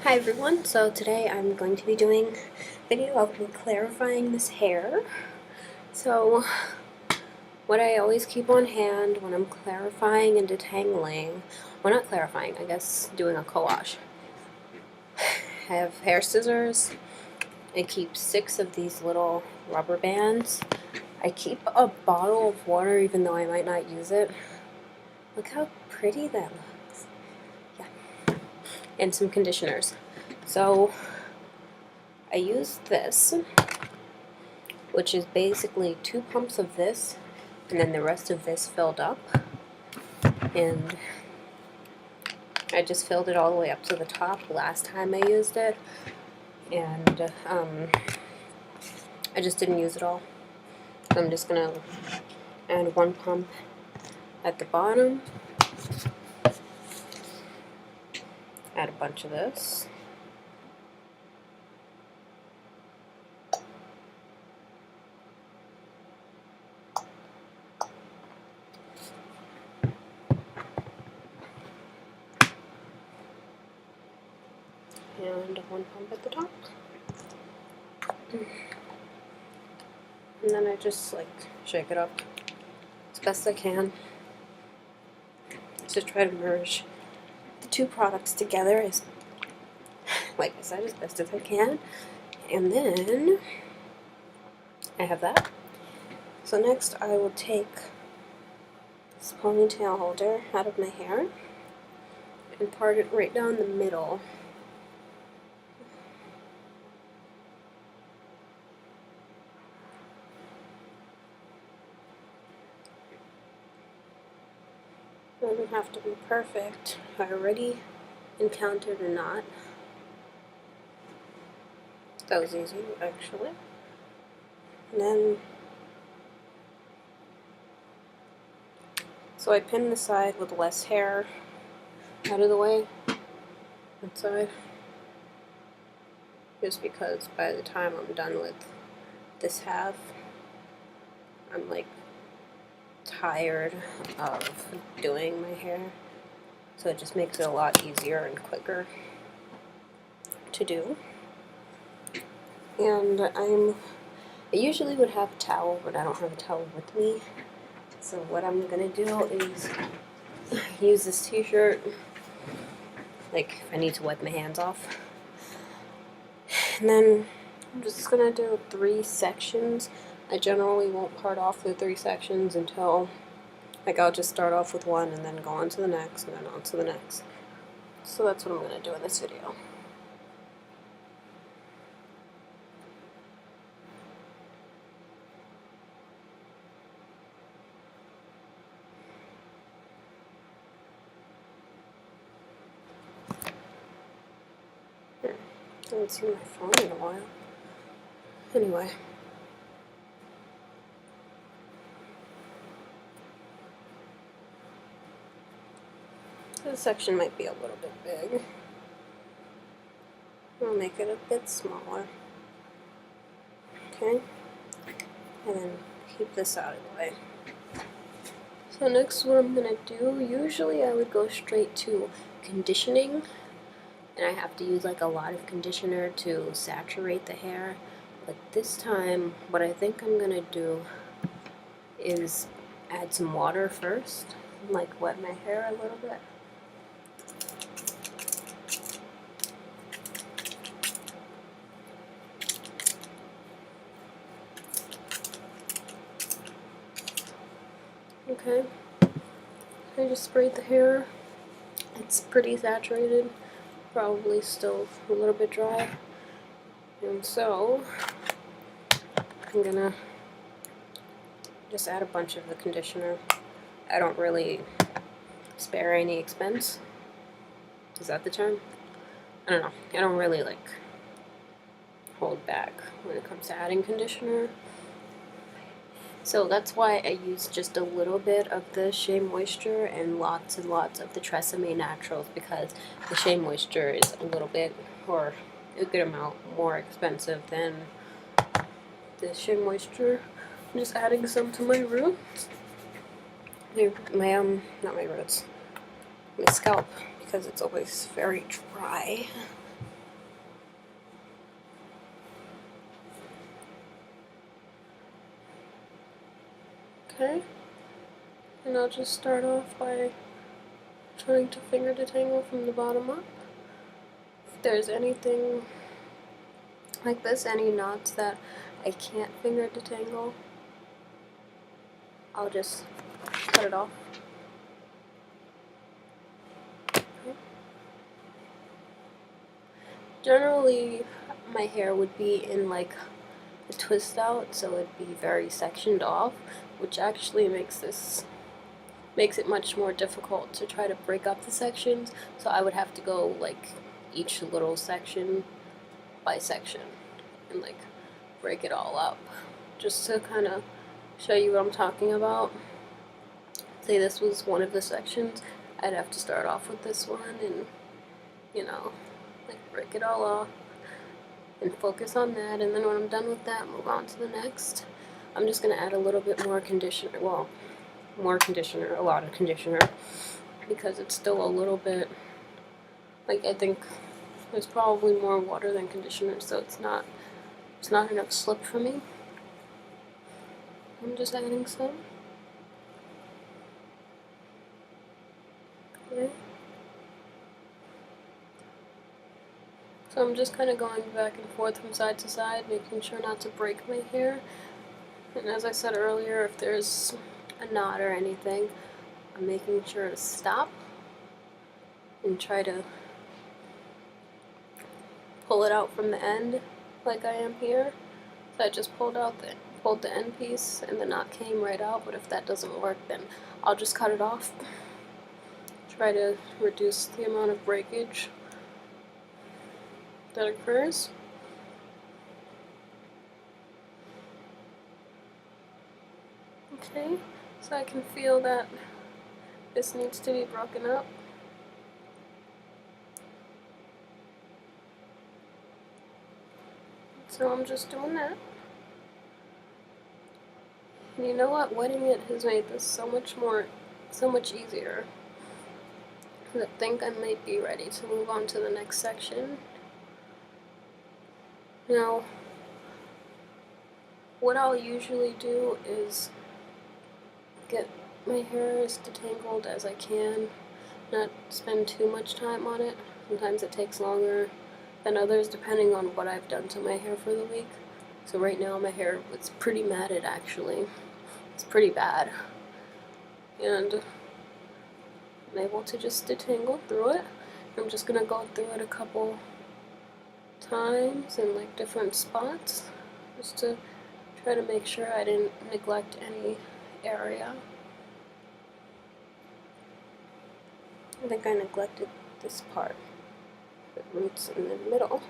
Hi everyone, so today I'm going to be doing a video of me clarifying this hair. So what I always keep on hand when I'm clarifying and detangling, well not clarifying, I guess doing a co-wash. I have hair scissors. I keep 6 of these little rubber bands. I keep a bottle of water even though I might not use it. Look how pretty that looks. Yeah. And some conditioners. So I use this, which is basically 2 pumps of this and then the rest of this filled up, and I just filled it all the way up to the top last time I used it, and I just didn't use it all, so I'm just gonna add 1 pump at the bottom, add a bunch of this, and 1 pump at the top, and then I just like shake it up as best I can to try to merge the 2 products together as, like I said, as best as I can. And then I have that. So next I will take this ponytail holder out of my hair and part it right down the middle. It doesn't have to be perfect. I already encountered a knot. That was easy, actually. And then, so I pin the side with less hair out of the way, that side, just because by the time I'm done with this half, I'm like tired of doing my hair, so it just makes it a lot easier and quicker to do. And I usually would have a towel, but I don't have a towel with me, so what I'm gonna do is use this t-shirt, like if I need to wipe my hands off, and then I'm just gonna do 3 sections. I generally won't part off the 3 sections until, like, I'll just start off with 1 and then go on to the next and then on to the next. So that's what I'm gonna do in this video. I haven't seen my phone in a while. Anyway. This section might be a little bit big. I'll make it a bit smaller. Okay? And then keep this out of the way. So next what I'm gonna do, usually I would go straight to conditioning, and I have to use like a lot of conditioner to saturate the hair, but this time what I think I'm gonna do is add some water first, and like wet my hair a little bit. Okay, I just sprayed the hair. It's pretty saturated, probably still a little bit dry, and so I'm gonna just add a bunch of the conditioner. I don't really spare any expense. Is that the term? I don't know. I don't really like hold back when it comes to adding conditioner. So that's why I use just a little bit of the Shea Moisture and lots of the Tresemme Naturals, because the Shea Moisture is a little bit, or a good amount, more expensive than the Shea Moisture. I'm just adding some to my roots. Not my roots, my scalp, because it's always very dry. Okay, and I'll just start off by trying to finger detangle from the bottom up. If there's anything like this, any knots that I can't finger detangle, I'll just cut it off. Okay. Generally, my hair would be in like a twist out, so it'd be very sectioned off, which actually makes it much more difficult to try to break up the sections. So I would have to go like each little section by section and like break it all up, just to kind of show you what I'm talking about. Say this was one of the sections, I'd have to start off with this one and, you know, like break it all off and focus on that, and then when I'm done with that, move on to the next. I'm just going to add a little bit more conditioner, well, more conditioner, a lot of conditioner, because it's still a little bit, like, I think there's probably more water than conditioner, so it's not enough slip for me. I'm just adding some. Okay. So I'm just kind of going back and forth from side to side, making sure not to break my hair. And as I said earlier, if there's a knot or anything, I'm making sure to stop and try to pull it out from the end like I am here. So I just pulled the end piece and the knot came right out, but if that doesn't work, then I'll just cut it off. Try to reduce the amount of breakage that occurs. Okay, so I can feel that this needs to be broken up. So I'm just doing that. And you know what? Wetting it has made this so much easier. I think I might be ready to move on to the next section. Now, what I'll usually do is get my hair as detangled as I can, not spend too much time on it. Sometimes it takes longer than others depending on what I've done to my hair for the week. So right now my hair is pretty matted actually. It's pretty bad. And I'm able to just detangle through it. I'm just gonna go through it a couple times in like different spots just to try to make sure I didn't neglect any area. I think I neglected this part, the roots in the middle.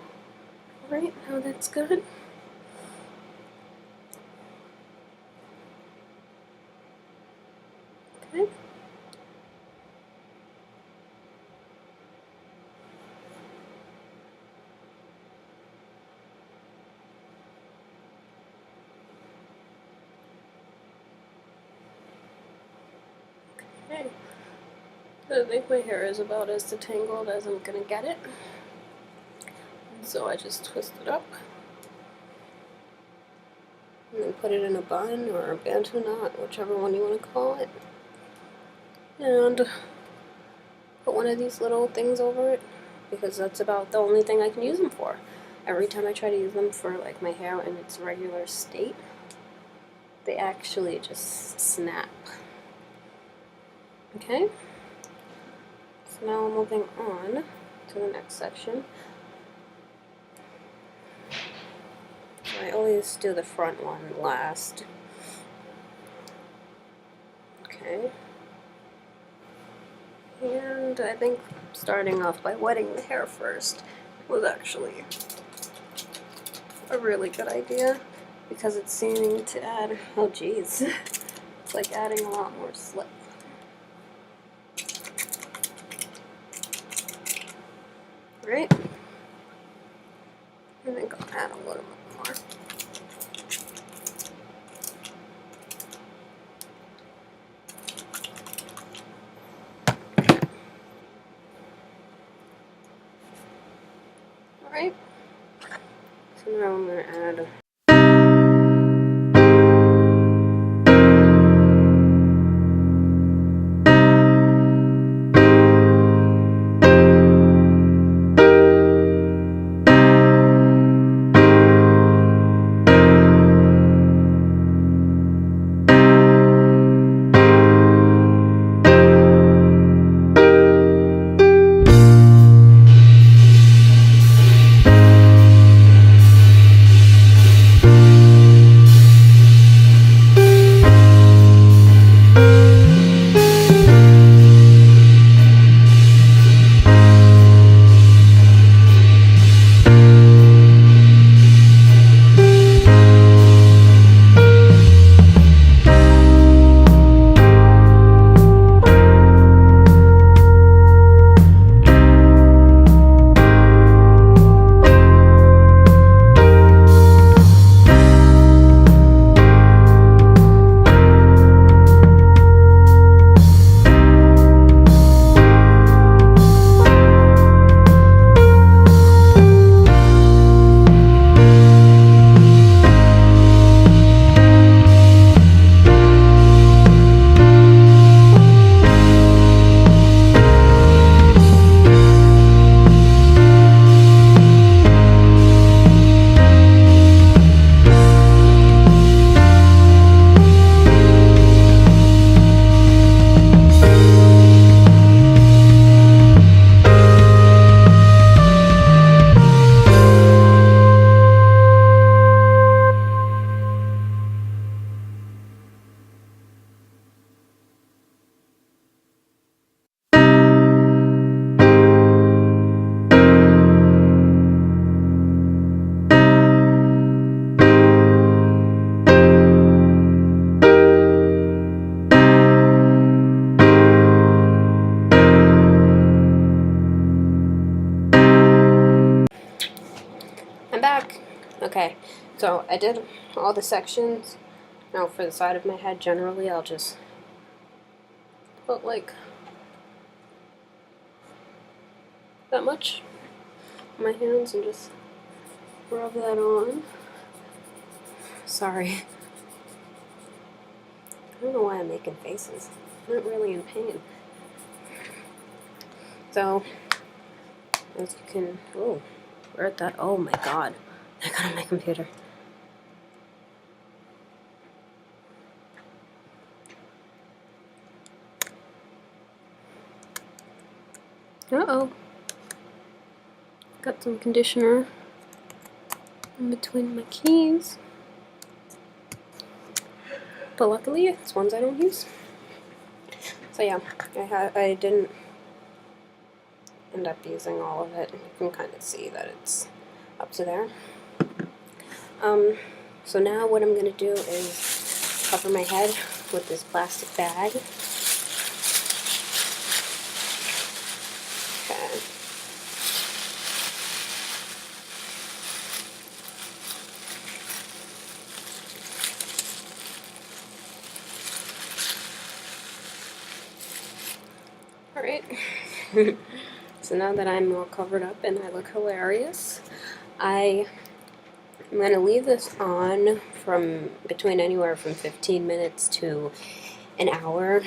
Right, now that's good. Okay. Okay. I think my hair is about as detangled as I'm gonna get it. So I just twist it up and then put it in a bun or a bantu knot, whichever one you want to call it, and put one of these little things over it because that's about the only thing I can use them for. Every time I try to use them for like my hair in its regular state, they actually just snap. Okay, so now I'm moving on to the next section. I always do the front one last. Okay. And I think starting off by wetting the hair first was actually a really good idea because it's seeming to add, oh geez, it's like adding a lot more slip. Right? I think I'll add a little bit more. Alright, so now I'm going to add I'm back. Okay, so I did all the sections. Now for the side of my head, generally I'll just put like that much on my hands and just rub that on. Sorry. I don't know why I'm making faces. I'm not really in pain. So, as you can, oh, we're at that, oh my god. I got on my computer. Uh-oh. Got some conditioner in between my keys. But luckily, it's ones I don't use. So yeah, I didn't end up using all of it. You can kind of see that it's up to there. So now what I'm going to do is cover my head with this plastic bag. Okay. Alright. So now that I'm all covered up and I look hilarious, I'm going to leave this on from between anywhere from 15 minutes to an hour,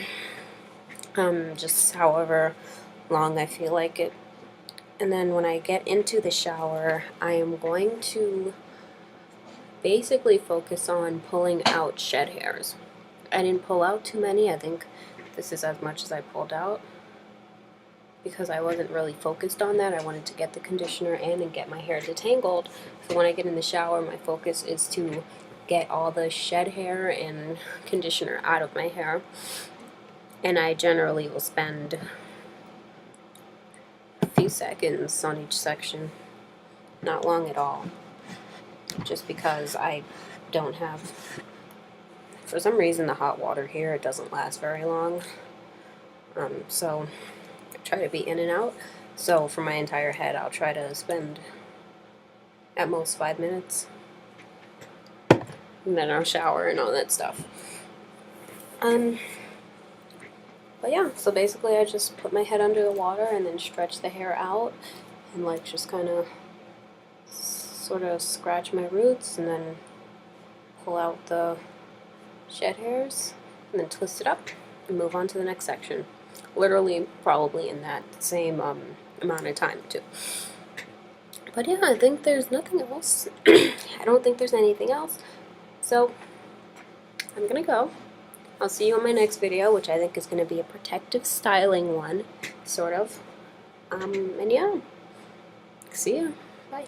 just however long I feel like it. And then when I get into the shower, I am going to basically focus on pulling out shed hairs. I didn't pull out too many. I think this is as much as I pulled out, because I wasn't really focused on that. I wanted to get the conditioner in and get my hair detangled. So when I get in the shower, my focus is to get all the shed hair and conditioner out of my hair. And I generally will spend a few seconds on each section. Not long at all. Just because I don't have, for some reason, the hot water here, it doesn't last very long. So I try to be in and out. So for my entire head, I'll try to spend at most 5 minutes. And then I'll shower and all that stuff. But yeah, so basically I just put my head under the water and then stretch the hair out and like just kind of sort of scratch my roots and then pull out the shed hairs and then twist it up and move on to the next section. Literally probably in that same amount of time too. But yeah, I think there's nothing else. I don't think there's anything else. So I'm gonna go. I'll see you on my next video, which I think is going to be a protective styling one, sort of. And yeah, see ya. Bye.